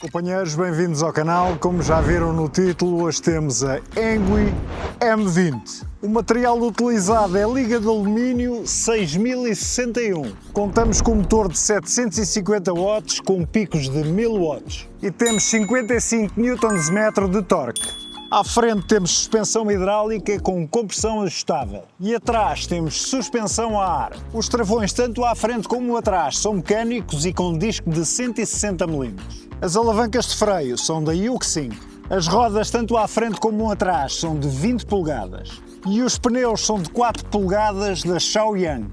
Companheiros, bem-vindos ao canal. Como já viram no título, hoje temos a Engui M20. O material utilizado é liga de alumínio 6061. Contamos com um motor de 750 watts com picos de 1000 watts e temos 55 Nm de torque. À frente temos suspensão hidráulica com compressão ajustável e atrás temos suspensão a ar. Os travões tanto à frente como atrás são mecânicos e com disco de 160 mm. As alavancas de freio são da Yuxing. As rodas tanto à frente como atrás são de 20 polegadas e os pneus são de 4 polegadas da Shaoyang.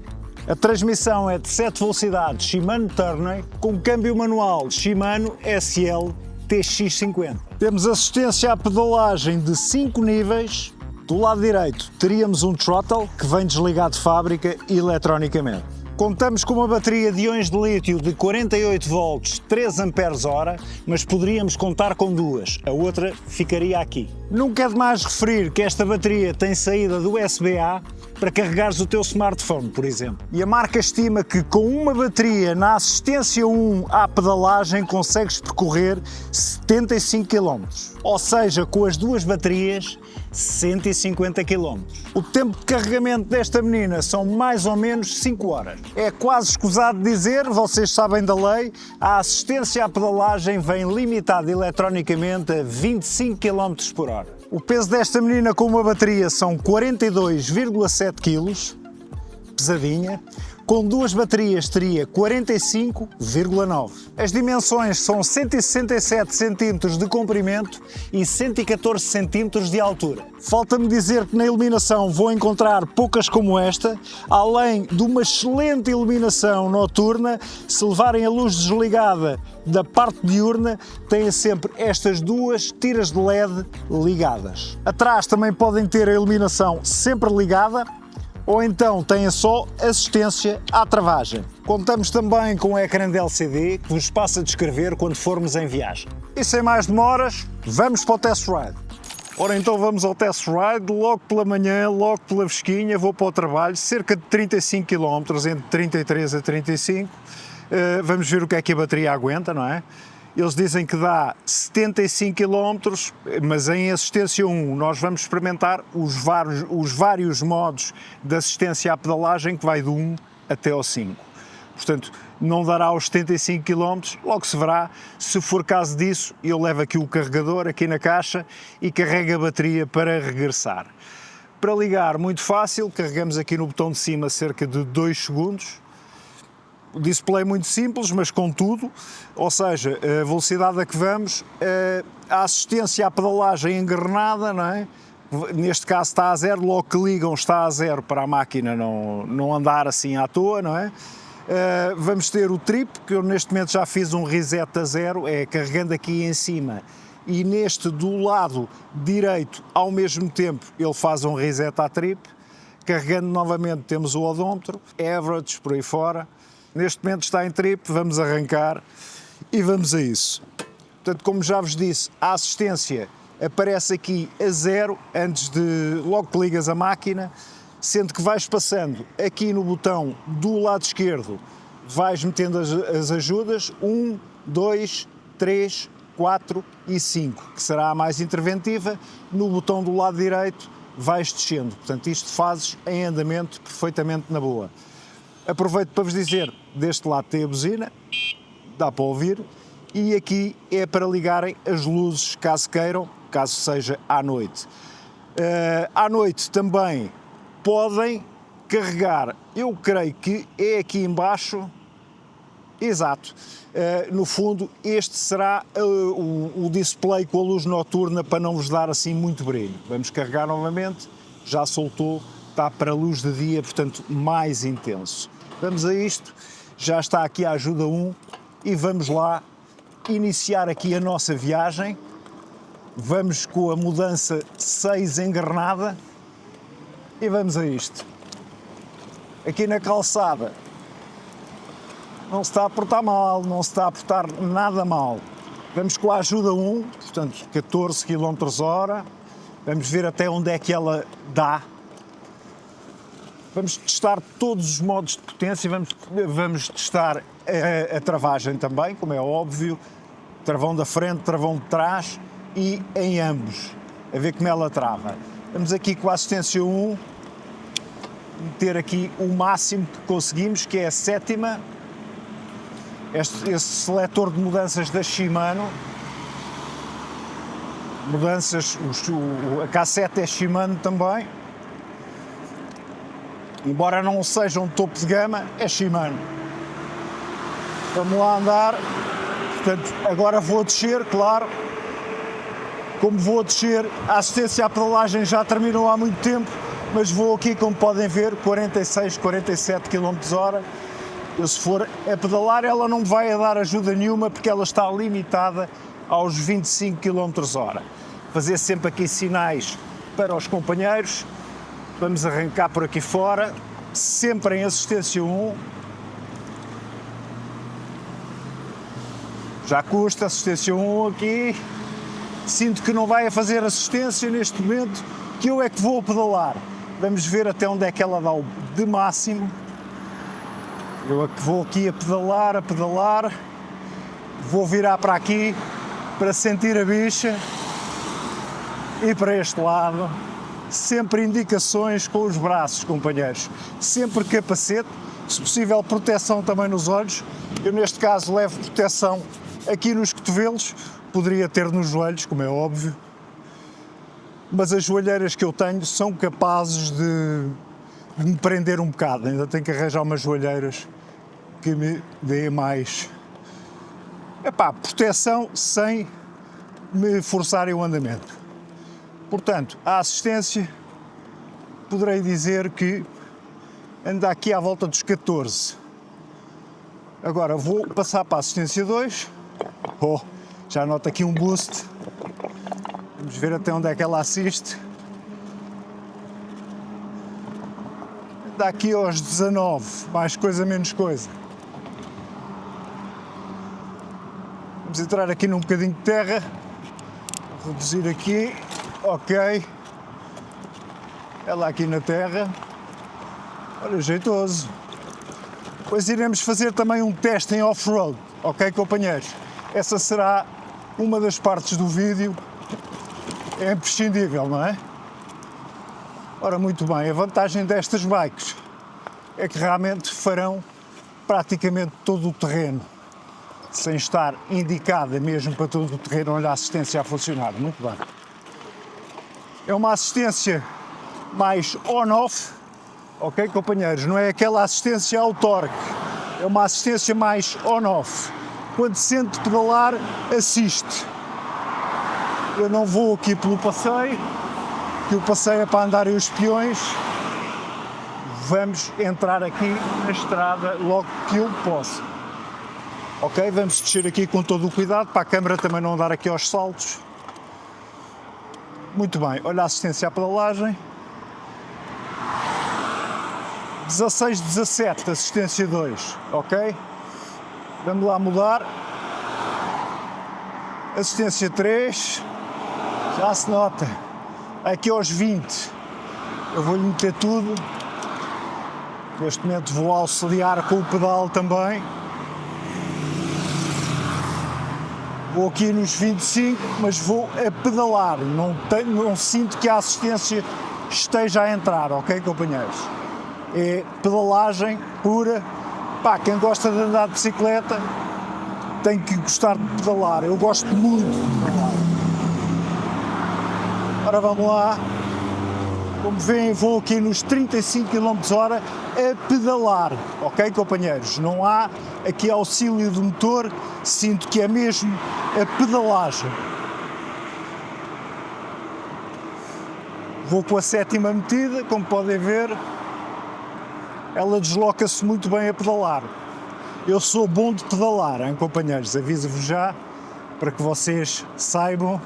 A transmissão é de 7 velocidades Shimano Turner com câmbio manual Shimano SL TX50. Temos assistência à pedalagem de 5 níveis. Do lado direito teríamos um throttle que vem desligado de fábrica eletronicamente. Contamos com uma bateria de íons de lítio de 48 volts, 3 Ah, mas poderíamos contar com duas, a outra ficaria aqui. Nunca é demais referir que esta bateria tem saída do USB-A para carregares o teu smartphone, por exemplo. E a marca estima que com uma bateria na assistência 1 à pedalagem consegues percorrer 75 km. Ou seja, com as duas baterias, 150 km. O tempo de carregamento desta menina são mais ou menos 5 horas. É quase escusado dizer, vocês sabem da lei, a assistência à pedalagem vem limitada eletronicamente a 25 km por hora. O peso desta menina com uma bateria são 42,7 kg, pesadinha. Com duas baterias teria 45,9. As dimensões são 167 cm de comprimento e 114 cm de altura. Falta-me dizer que na iluminação vou encontrar poucas como esta, além de uma excelente iluminação noturna. Se levarem a luz desligada da parte diurna, têm sempre estas duas tiras de LED ligadas. Atrás também podem ter a iluminação sempre ligada, ou então têm só assistência à travagem. Contamos também com um ecrã de LCD que vos passa a descrever quando formos em viagem. E sem mais demoras, vamos para o test ride. Ora então vamos ao test ride, logo pela manhã, logo pela fresquinha, vou para o trabalho, cerca de 35 km, entre 33 a 35. Vamos ver o que é que a bateria aguenta, não é? Eles dizem que dá 75 km, mas em assistência 1 nós vamos experimentar os vários modos de assistência à pedalagem, que vai do 1 até ao 5. Portanto, não dará os 75 km, logo se verá. Se for caso disso, eu levo aqui o carregador, aqui na caixa, e carrego a bateria para regressar. Para ligar, muito fácil, carregamos aqui no botão de cima cerca de 2 segundos. O display muito simples, mas com tudo, ou seja, a velocidade a que vamos, a assistência à pedalagem engrenada, não é? Neste caso está a 0, logo que ligam está a 0 para a máquina não andar assim à toa, não é? Vamos ter o trip, que eu neste momento já fiz um reset a 0, é carregando aqui em cima e neste do lado direito ao mesmo tempo ele faz um reset à trip. Carregando novamente temos o odómetro, average por aí fora. Neste momento está em trip, vamos arrancar e vamos a isso. Portanto, como já vos disse, a assistência aparece aqui a 0 antes de logo que ligas a máquina, sendo que vais passando aqui no botão do lado esquerdo, vais metendo as ajudas 1, 2, 3, 4 e 5, que será a mais interventiva. No botão do lado direito vais descendo. Portanto, isto fazes em andamento perfeitamente na boa. Aproveito para vos dizer, deste lado tem a buzina, dá para ouvir, e aqui é para ligarem as luzes, caso queiram, caso seja à noite. À noite também podem carregar, eu creio que é aqui embaixo, exato, no fundo este será o display com a luz noturna para não vos dar assim muito brilho. Vamos carregar novamente, já soltou. Está para luz de dia, portanto mais intenso. Vamos a isto, já está aqui a ajuda 1 e vamos lá iniciar aqui a nossa viagem. Vamos com a mudança 6 engrenada e vamos a isto. Aqui na calçada não se está a portar mal, não se está a portar nada mal. Vamos com a ajuda 1, portanto 14 km/h. Vamos ver até onde é que ela dá. Vamos testar todos os modos de potência, vamos testar a travagem também, como é óbvio. travão da frente, travão de trás e em ambos, a ver como ela trava. Vamos aqui com a assistência 1, meter aqui o máximo que conseguimos, que é a 7ª, esse seletor de mudanças da Shimano, mudanças, a K7 é Shimano também, embora não seja um topo de gama, é Shimano. Vamos lá andar, portanto, agora vou descer, claro, como vou descer, a assistência à pedalagem já terminou há muito tempo, mas vou aqui, como podem ver, 46, 47 km/h. Eu, se for a pedalar, ela não me vai dar ajuda nenhuma, porque ela está limitada aos 25 km/h. Fazer sempre aqui sinais para os companheiros. Vamos arrancar por aqui fora, sempre em assistência 1. Já custa, assistência 1 aqui. Sinto que não vai a fazer assistência neste momento, que eu é que vou pedalar. Vamos ver até onde é que ela dá de máximo. Eu é que vou aqui a pedalar. Vou virar para aqui para sentir a bicha. E para este lado, sempre indicações com os braços, companheiros. Sempre capacete, se possível proteção também nos olhos. Eu neste caso levo proteção aqui nos cotovelos, poderia ter nos joelhos, como é óbvio. Mas as joelheiras que eu tenho são capazes de me prender um bocado. Ainda tenho que arranjar umas joelheiras que me deem mais proteção sem me forçarem o andamento. Portanto, a assistência, poderei dizer que anda aqui à volta dos 14. Agora vou passar para a assistência 2. Já noto aqui um boost. Vamos ver até onde é que ela assiste. Anda aqui aos 19, mais coisa, menos coisa. Vamos entrar aqui num bocadinho de terra. Reduzir aqui. Ok, ela aqui na terra, olha, jeitoso. Depois iremos fazer também um teste em off-road, ok, companheiros? Essa será uma das partes do vídeo, é imprescindível, não é? Ora, muito bem, a vantagem destas bikes é que realmente farão praticamente todo o terreno, sem estar indicada mesmo para todo o terreno onde a assistência a funcionar, muito bem. É uma assistência mais on-off, ok, companheiros? Não é aquela assistência ao torque, é uma assistência mais on-off. Quando sente pedalar, assiste. Eu não vou aqui pelo passeio, que o passeio é para andarem os peões. Vamos entrar aqui na estrada logo que eu posso. Ok, vamos descer aqui com todo o cuidado, para a câmara também não andar aqui aos saltos. Muito bem, olha a assistência à pedalagem. 16, 17, assistência 2, ok? Vamos lá mudar. Assistência 3, já se nota. Aqui aos 20, eu vou-lhe meter tudo. Neste momento vou auxiliar com o pedal também. Vou aqui nos 25, mas vou a pedalar, não sinto que a assistência esteja a entrar, ok, companheiros? É pedalagem pura. Quem gosta de andar de bicicleta tem que gostar de pedalar, eu gosto muito de pedalar. Ora, vamos lá. Como veem, vou aqui nos 35 km/h a pedalar, ok, companheiros? Não há aqui auxílio do motor, sinto que é mesmo a pedalagem. Vou com a 7ª metida, como podem ver, ela desloca-se muito bem a pedalar. Eu sou bom de pedalar, hein, companheiros? Aviso-vos já, para que vocês saibam,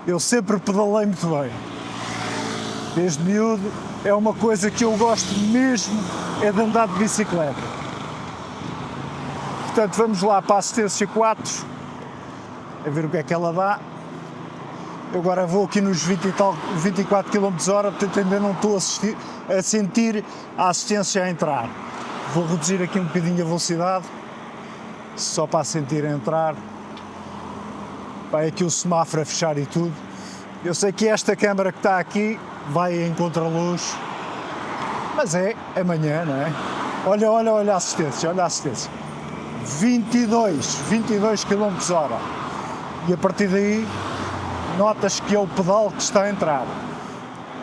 eu sempre pedalei muito bem. Desde miúdo, é uma coisa que eu gosto mesmo, é de andar de bicicleta. Portanto, vamos lá para a assistência 4, a ver o que é que ela dá. Eu agora vou aqui nos 24 km/h, portanto ainda não estou a sentir a assistência a entrar. Vou reduzir aqui um bocadinho a velocidade, só para sentir a entrar. vai aqui o semáforo a fechar e tudo. Eu sei que esta câmara que está aqui vai em contraluz, mas é amanhã, não é? Olha a assistência, 22 km/h. E a partir daí, notas que é o pedal que está a entrar.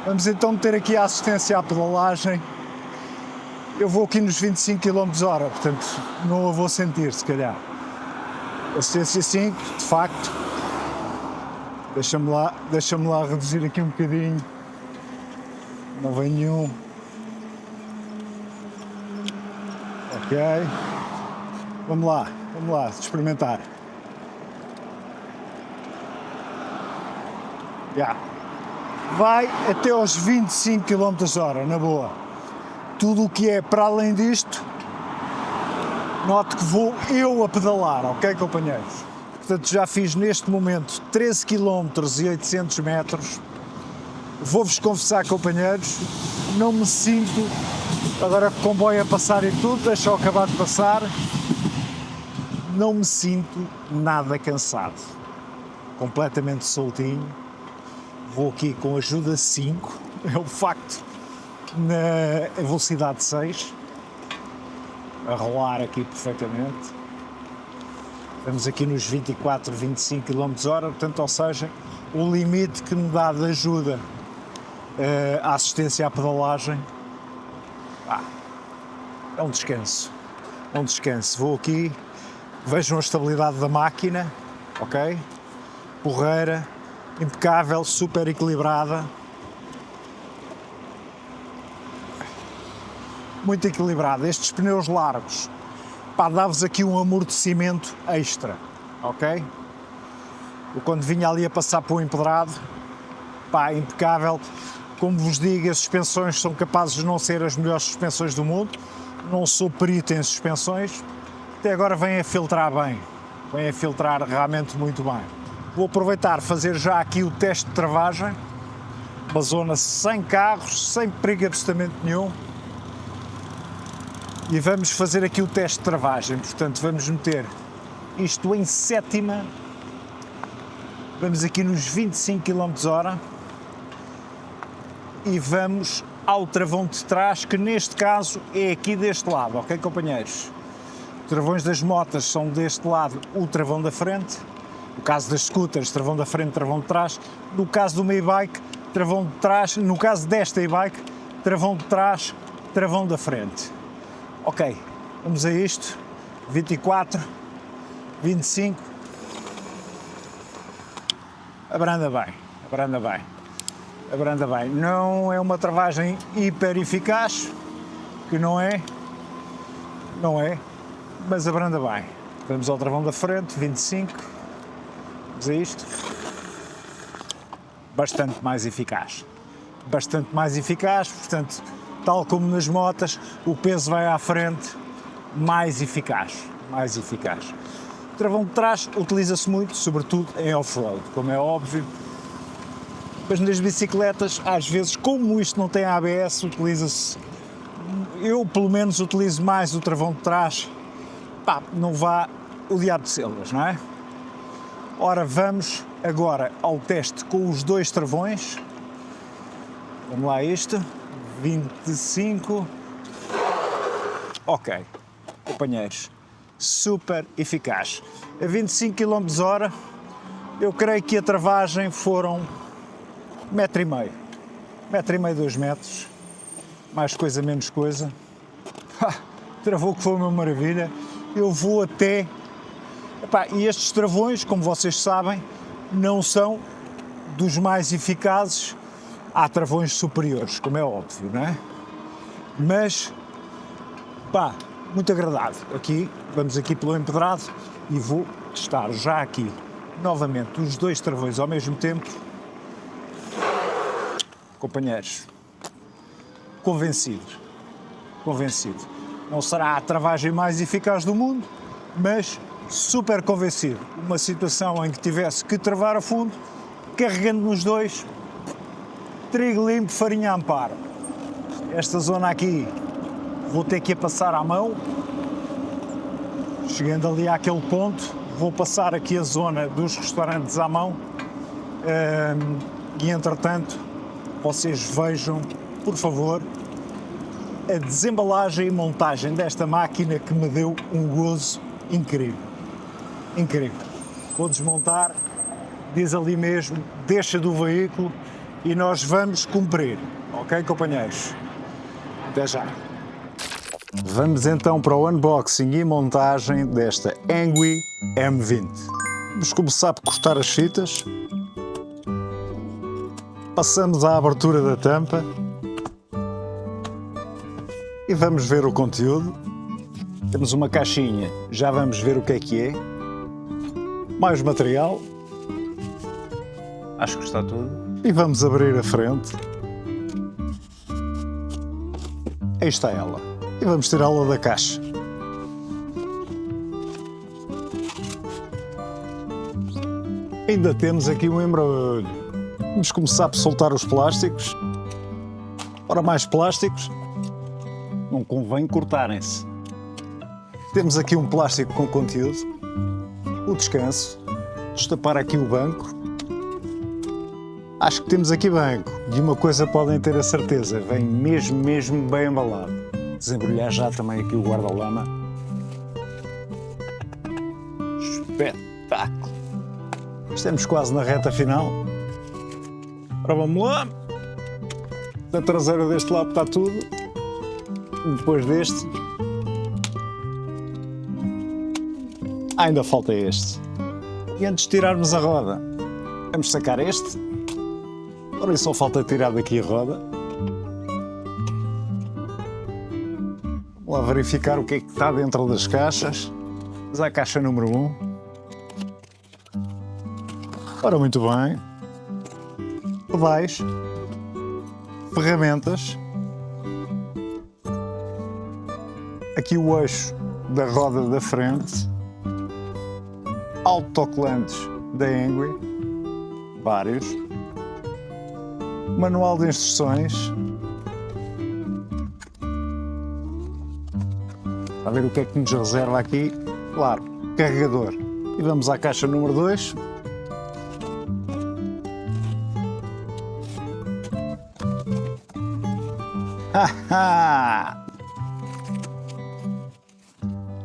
Vamos então meter aqui a assistência à pedalagem. Eu vou aqui nos 25 km/h, portanto não a vou sentir, se calhar. Assistência 5, de facto. Deixa-me lá reduzir aqui um bocadinho. Não vem nenhum. Ok. Vamos lá, experimentar. Já. Vai até aos 25 km/h, na boa. Tudo o que é para além disto, note que vou eu a pedalar, ok, companheiros? Portanto, já fiz neste momento 13 km e 800 metros. Vou-vos confessar, companheiros, não me sinto, agora com o comboio a passar e tudo, deixa-o acabar de passar, não me sinto nada cansado. Completamente soltinho. Vou aqui com ajuda 5, é o facto, na velocidade 6, a rolar aqui perfeitamente. Estamos aqui nos 24, 25 km/h, portanto, ou seja, o limite que me dá de ajuda à assistência à pedalagem. É um descanso, Vou aqui, vejam a estabilidade da máquina, ok? Porreira, impecável, super equilibrada. Muito equilibrada. Estes pneus largos, dá-vos aqui um amortecimento extra, ok? Eu quando vinha ali a passar por um empedrado, impecável. Como vos digo, as suspensões são capazes de não ser as melhores suspensões do mundo. Não sou perito em suspensões. Até agora vem a filtrar bem. Vem a filtrar realmente muito bem. Vou aproveitar fazer já aqui o teste de travagem. Uma zona sem carros, sem perigo absolutamente nenhum. E vamos fazer aqui o teste de travagem. Portanto, vamos meter isto em sétima. Vamos aqui nos 25 km/h. E vamos ao travão de trás, que neste caso é aqui deste lado, ok, companheiros? Os travões das motas são deste lado, o travão da frente. No caso das scooters, travão da frente, travão de trás. No caso do meu e-bike, travão de trás. No caso desta e-bike, travão de trás, travão da frente. Ok, vamos a isto. 24, 25. Abranda bem. Não é uma travagem hiper eficaz, que não é, mas abranda bem. Vamos ao travão da frente, 25. Vamos a isto. Bastante mais eficaz, portanto, tal como nas motas, o peso vai à frente, mais eficaz. O travão de trás utiliza-se muito, sobretudo em off-road, como é óbvio. Mas nas bicicletas, às vezes, como isto não tem ABS, utiliza-se, eu pelo menos utilizo mais o travão de trás, não vá o diabo de selvas, não é? Ora, vamos agora ao teste com os dois travões. Vamos lá a isto, 25, ok, companheiros, super eficaz. A 25 km/h, eu creio que a travagem foram 1,5 m, 2 metros, mais coisa, menos coisa. Travou que foi uma maravilha. Eu vou até... e estes travões, como vocês sabem, não são dos mais eficazes. Há travões superiores, como é óbvio, não é? Mas, muito agradável. Vamos aqui pelo empedrado e vou testar já aqui, novamente, os dois travões ao mesmo tempo. Companheiros, convencido. Não será a travagem mais eficaz do mundo, mas super convencido. Uma situação em que tivesse que travar a fundo, carregando nos dois, trigo limpo, farinha a amparo. Esta zona aqui vou ter que a passar à mão, chegando ali àquele ponto, vou passar aqui a zona dos restaurantes à mão e, entretanto, vocês vejam, por favor, a desembalagem e montagem desta máquina que me deu um gozo incrível. Incrível. Vou desmontar, diz ali mesmo, deixa do veículo e nós vamos cumprir. Ok, companheiros? Até já. Vamos então para o unboxing e montagem desta Angry M20. Vamos começar por cortar as fitas. Passamos à abertura da tampa. E vamos ver o conteúdo. Temos uma caixinha, já vamos ver o que é. Mais material. Acho que está tudo. E vamos abrir a frente. Aí está ela. E vamos tirá-la da caixa. Ainda temos aqui um embrulho. Vamos começar por soltar os plásticos. Ora, mais plásticos. Não convém cortarem-se. Temos aqui um plástico com conteúdo. O descanso. Destapar aqui o banco. Acho que temos aqui banco. De uma coisa podem ter a certeza. Vem mesmo bem embalado. Desembrulhar já também aqui o guarda-lama. Espetáculo! Estamos quase na reta final. Ora, vamos lá. Na traseira deste lado está tudo. Depois deste. Ainda falta este. E antes de tirarmos a roda, vamos sacar este. Ora, só falta tirar daqui a roda. Vamos lá verificar o que é que está dentro das caixas. Vamos à caixa número 1. Ora, muito bem. Pedais. Ferramentas. Aqui o eixo da roda da frente. Autocolantes da Angry. Vários. Manual de instruções. A ver o que é que nos reserva aqui. Claro, carregador. E vamos à caixa número 2.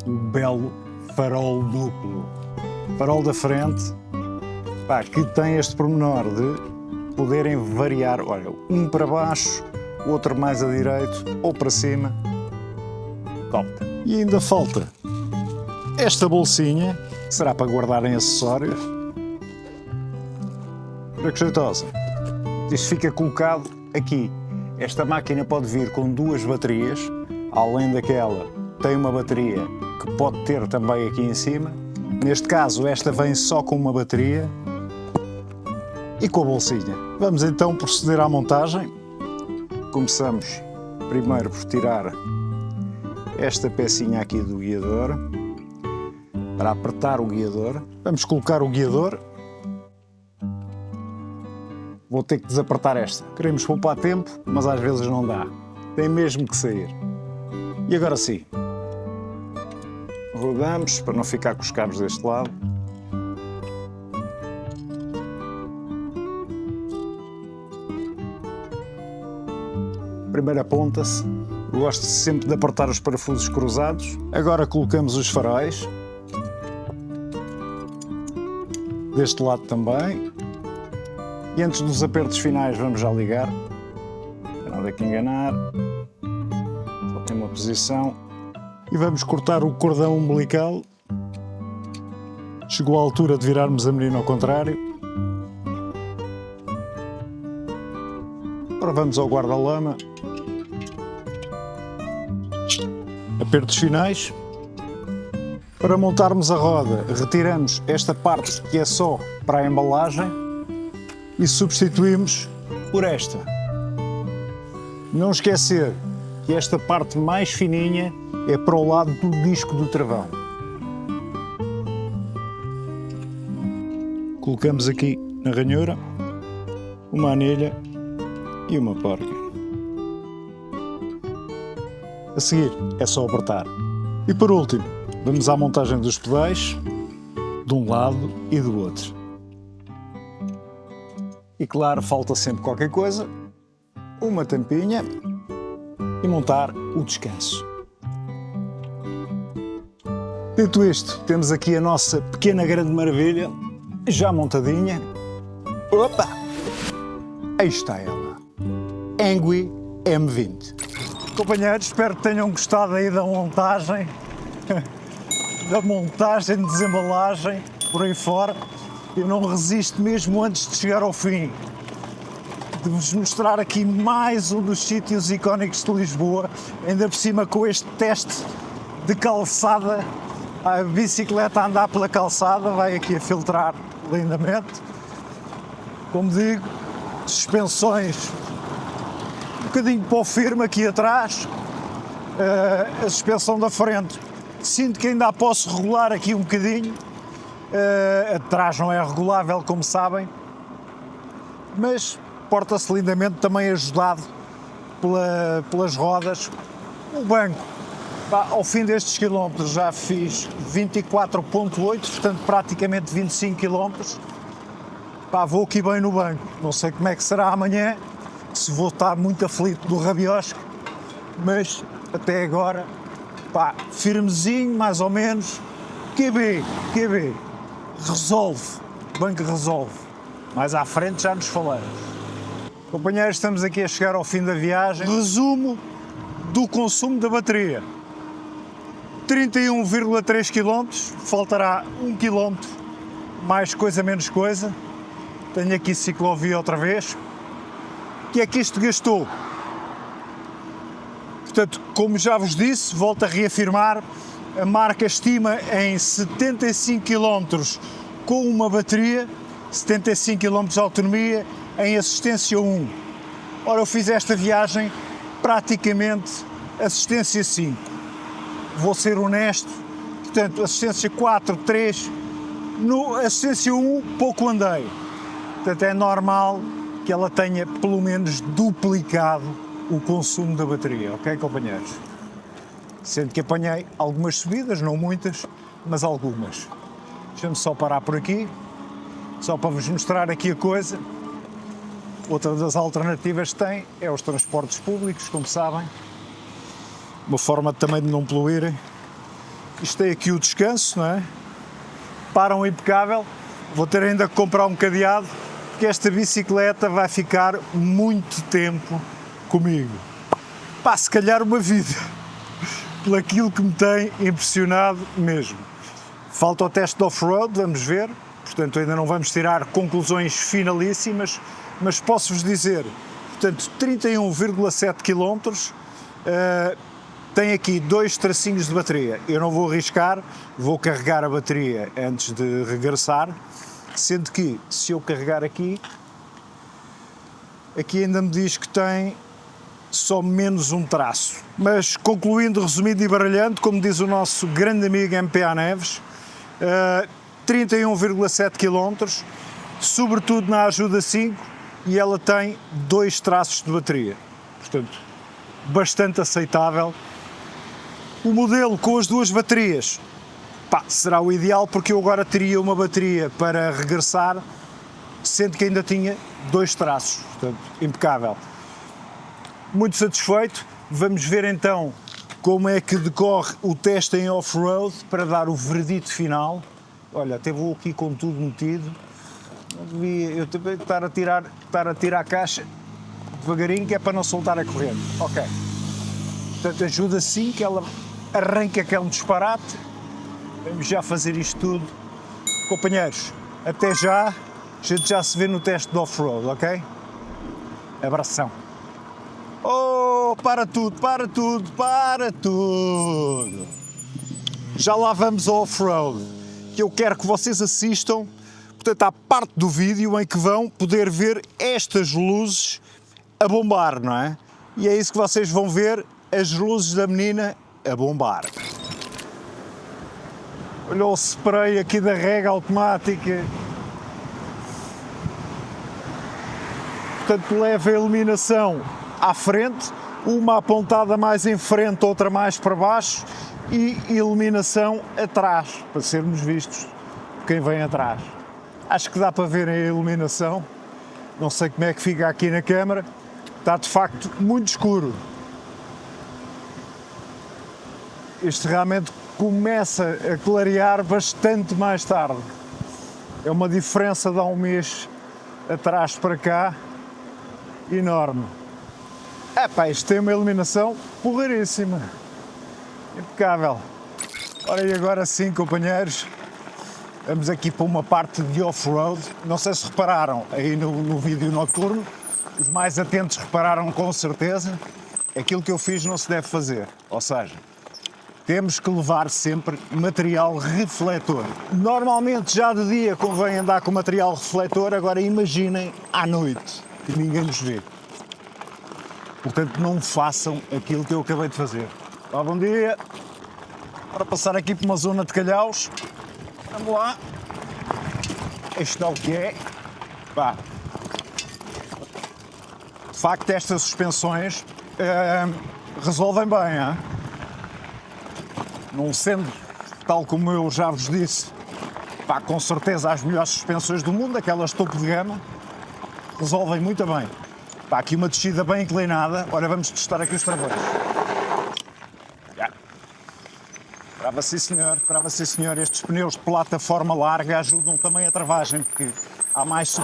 Um belo farol duplo. Farol da frente, que tem este pormenor de poderem variar, olha, um para baixo, outro mais a direito ou para cima. Top. E ainda falta esta bolsinha, que será para guardarem acessórios. Olha que jeitosa. Isto fica colocado aqui. Esta máquina pode vir com 2 baterias, além daquela tem uma bateria que pode ter também aqui em cima. Neste caso, esta vem só com uma bateria e com a bolsinha. Vamos então proceder à montagem. Começamos primeiro por tirar esta pecinha aqui do guiador, para apertar o guiador. Vamos colocar o guiador. Vou ter que desapertar esta. Queremos poupar tempo, mas às vezes não dá. Tem mesmo que sair. E agora sim. Rodamos para não ficar com os cabos deste lado. Primeiro aponta-se. Gosto sempre de apertar os parafusos cruzados. Agora colocamos os faróis. Deste lado também. E antes dos apertos finais vamos já ligar. Não nada que enganar. Só tem uma posição. E vamos cortar o cordão umbilical. Chegou a altura de virarmos a menina ao contrário. Agora vamos ao guarda-lama. Apertos finais. Para montarmos a roda, retiramos esta parte que é só para a embalagem e substituímos por esta. Não esquecer que esta parte mais fininha é para o lado do disco do travão. Colocamos aqui na ranhura uma anilha e uma porca. A seguir é só apertar. E por último, vamos à montagem dos pedais. de um lado e do outro. E claro, falta sempre qualquer coisa, uma tampinha e montar o descanso. Dito isto, temos aqui a nossa pequena grande maravilha, já montadinha. Opa! Aí está ela, Engui M20. Companheiros, espero que tenham gostado aí da montagem, desembalagem, por aí fora. Eu não resisto mesmo antes de chegar ao fim, de vos mostrar aqui mais um dos sítios icónicos de Lisboa, ainda por cima com este teste de calçada, a bicicleta a andar pela calçada, vai aqui a filtrar lindamente. Como digo, suspensões um bocadinho para o firme aqui atrás, a suspensão da frente, sinto que ainda a posso regular aqui um bocadinho, atrás não é regulável, como sabem, mas porta-se lindamente, também ajudado pelas rodas. O banco, ao fim destes quilómetros já fiz 24,8, portanto praticamente 25 quilómetros. Vou aqui bem no banco, não sei como é que será amanhã, se vou estar muito aflito do rabiosco, mas até agora, firmezinho, mais ou menos, QB, resolve, o banco resolve, mais à frente já nos falamos. Companheiros, estamos aqui a chegar ao fim da viagem. Resumo do consumo da bateria: 31,3 km, faltará 1 km, mais coisa menos coisa. Tenho aqui ciclovia outra vez. O que é que isto gastou? Portanto, como já vos disse, volto a reafirmar, a marca estima em 75 km com uma bateria, 75 km de autonomia, em assistência 1. Ora, eu fiz esta viagem praticamente assistência 5. Vou ser honesto, portanto, assistência 4, 3, no assistência 1 pouco andei. Portanto, é normal que ela tenha pelo menos duplicado o consumo da bateria, ok, companheiros? Sendo que apanhei algumas subidas, não muitas, mas algumas. Deixa-me só parar por aqui, só para vos mostrar aqui a coisa. Outra das alternativas que tem é os transportes públicos, como sabem. Uma forma também de não poluírem. Isto tem aqui o descanso, não é? Param impecável. Vou ter ainda que comprar um cadeado, porque esta bicicleta vai ficar muito tempo comigo. Se calhar uma vida, por aquilo que me tem impressionado mesmo. Falta o teste de off-road, vamos ver, portanto ainda não vamos tirar conclusões finalíssimas, mas posso-vos dizer, portanto 31,7 km, tem aqui 2 tracinhos de bateria. Eu não vou arriscar, vou carregar a bateria antes de regressar, sendo que se eu carregar aqui ainda me diz que tem só menos um traço. Mas concluindo, resumindo e baralhando, como diz o nosso grande amigo MPA Neves, 31,7 km, sobretudo na ajuda 5, e ela tem 2 traços de bateria. Portanto, bastante aceitável. O modelo com as 2 baterias será o ideal, porque eu agora teria uma bateria para regressar, sendo que ainda tinha 2 traços, portanto, impecável. Muito satisfeito. Vamos ver então como é que decorre o teste em off-road para dar o veredito final. Olha, até vou aqui com tudo metido. Não devia, eu também estar a tirar a caixa devagarinho, que é para não soltar a corrente. Ok. Portanto, ajuda sim que ela arranca, que é um disparate. Vamos já fazer isto tudo. Companheiros, até já. A gente já se vê no teste de off-road, ok? Abração. Oh, para tudo. Já lá vamos ao off-road, que eu quero que vocês assistam, portanto, à parte do vídeo em que vão poder ver estas luzes a bombar, não é? E é isso que vocês vão ver, as luzes da menina a bombar. Olha o spray aqui da rega automática. Portanto, leva a iluminação à frente, uma apontada mais em frente, outra mais para baixo, e iluminação atrás, para sermos vistos quem vem atrás. Acho que dá para ver a iluminação, não sei como é que fica aqui na câmara, está de facto muito escuro. Isto realmente começa a clarear bastante mais tarde. É uma diferença de há um mês atrás para cá enorme. Epá, isto tem uma iluminação porreiríssima, impecável. Ora, e agora sim, companheiros, vamos aqui para uma parte de off-road. Não sei se repararam aí no vídeo noturno, os mais atentos repararam com certeza, aquilo que eu fiz não se deve fazer, ou seja, temos que levar sempre material refletor. Normalmente já de dia convém andar com material refletor, agora imaginem à noite, que ninguém nos vê. Portanto, não façam aquilo que eu acabei de fazer. Olá, bom dia. Para passar aqui por uma zona de calhaus. Vamos lá. Isto é o que é. Pá. De facto, estas suspensões resolvem bem, hein? Não sendo, tal como eu já vos disse, pá, com certeza as melhores suspensões do mundo, aquelas topo de gama, resolvem muito bem. Pá, aqui uma descida bem inclinada. Ora, vamos testar aqui os travões. Trava sim senhor, trava sim senhor. Estes pneus de plataforma larga ajudam também a travagem, porque há mais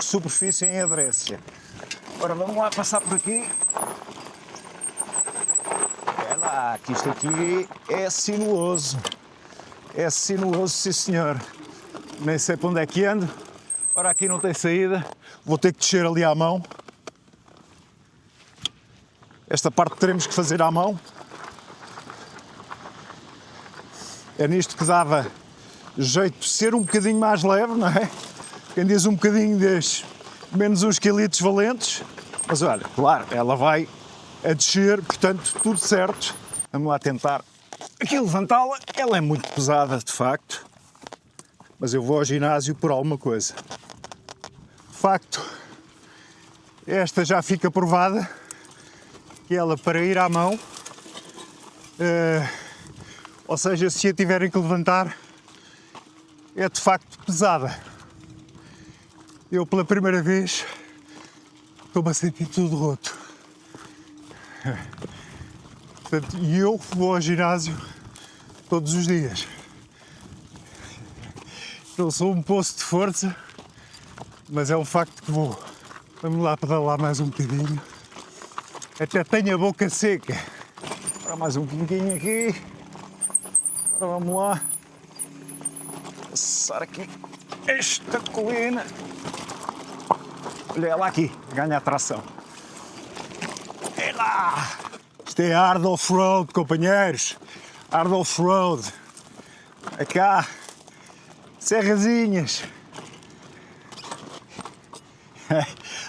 superfície em aderência. Ora, vamos lá passar por aqui. É lá, que isto aqui é sinuoso. É sinuoso, sim senhor. Nem sei para onde é que ando. Ora, aqui não tem saída. Vou ter que descer ali à mão. Esta parte teremos que fazer à mão. É nisto que dava jeito de ser um bocadinho mais leve, não é? Quem diz um bocadinho diz menos uns quilitos valentes. Mas olha, claro, ela vai a descer, portanto, tudo certo. Vamos lá tentar aqui levantá-la. Ela é muito pesada, de facto. Mas eu vou ao ginásio por alguma coisa. De facto, esta já fica provada. Que ela, para ir à mão, ou seja, se a tiverem que levantar, é de facto pesada. Eu, pela primeira vez, estou-me a sentir tudo roto. Portanto, e eu vou ao ginásio todos os dias. Não sou um poço de força, mas é um facto que vou. Vamos lá pedalar mais um bocadinho. Até tenho a boca seca. Para mais um pouquinho aqui. Agora vamos lá. Passar aqui esta colina. Olha ela aqui, ganha a tração. É lá! Isto é hard off-road, companheiros. Hard off-road. É cá. Serrazinhas.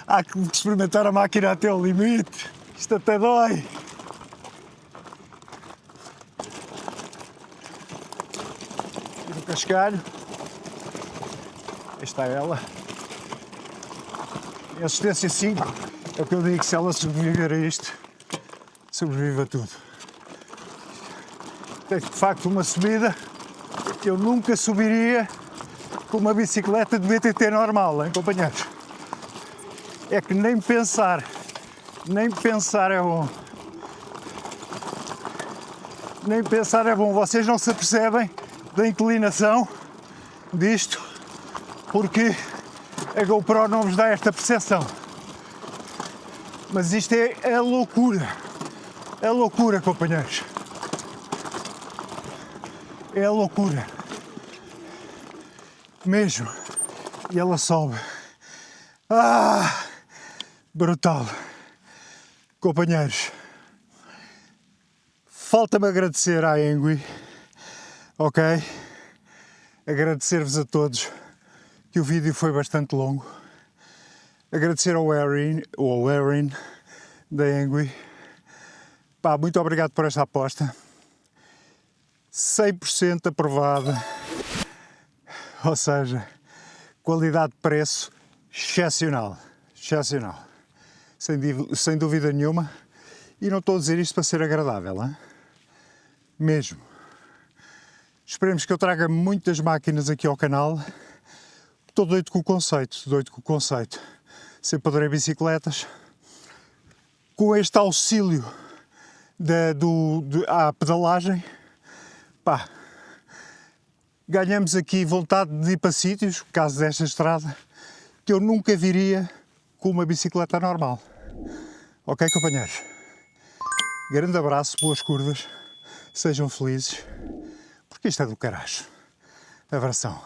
Há que experimentar a máquina até ao limite. Isto até dói. E no cascalho. Aí está ela. Em assistência 5. É o que eu digo, se ela sobreviver a isto, sobrevive a tudo. Tem de facto uma subida que eu nunca subiria com uma bicicleta de BTT normal, hein, companheiros? É que nem pensar é bom. Nem pensar é bom. Vocês não se apercebem da inclinação disto porque a GoPro não vos dá esta percepção. Mas isto é a loucura. É loucura, companheiros. É a loucura. Mesmo. E ela sobe. Ah! Brutal. Companheiros, falta-me agradecer à Engui, ok? Agradecer-vos a todos, que o vídeo foi bastante longo. Agradecer ao Erin da Engui. Pá, muito obrigado por esta aposta. 100% aprovada. Ou seja, qualidade-preço excepcional. Excepcional. Sem dúvida nenhuma, e não estou a dizer isto para ser agradável, hein? Mesmo. Esperemos que eu traga muitas máquinas aqui ao canal. Estou doido com o conceito. Sempre adorei bicicletas. Com este auxílio à pedalagem, pá, ganhamos aqui vontade de ir para sítios, por causa desta estrada, que eu nunca viria com uma bicicleta normal. Ok, companheiros? Grande abraço, boas curvas, sejam felizes, porque isto é do caralho. Abração.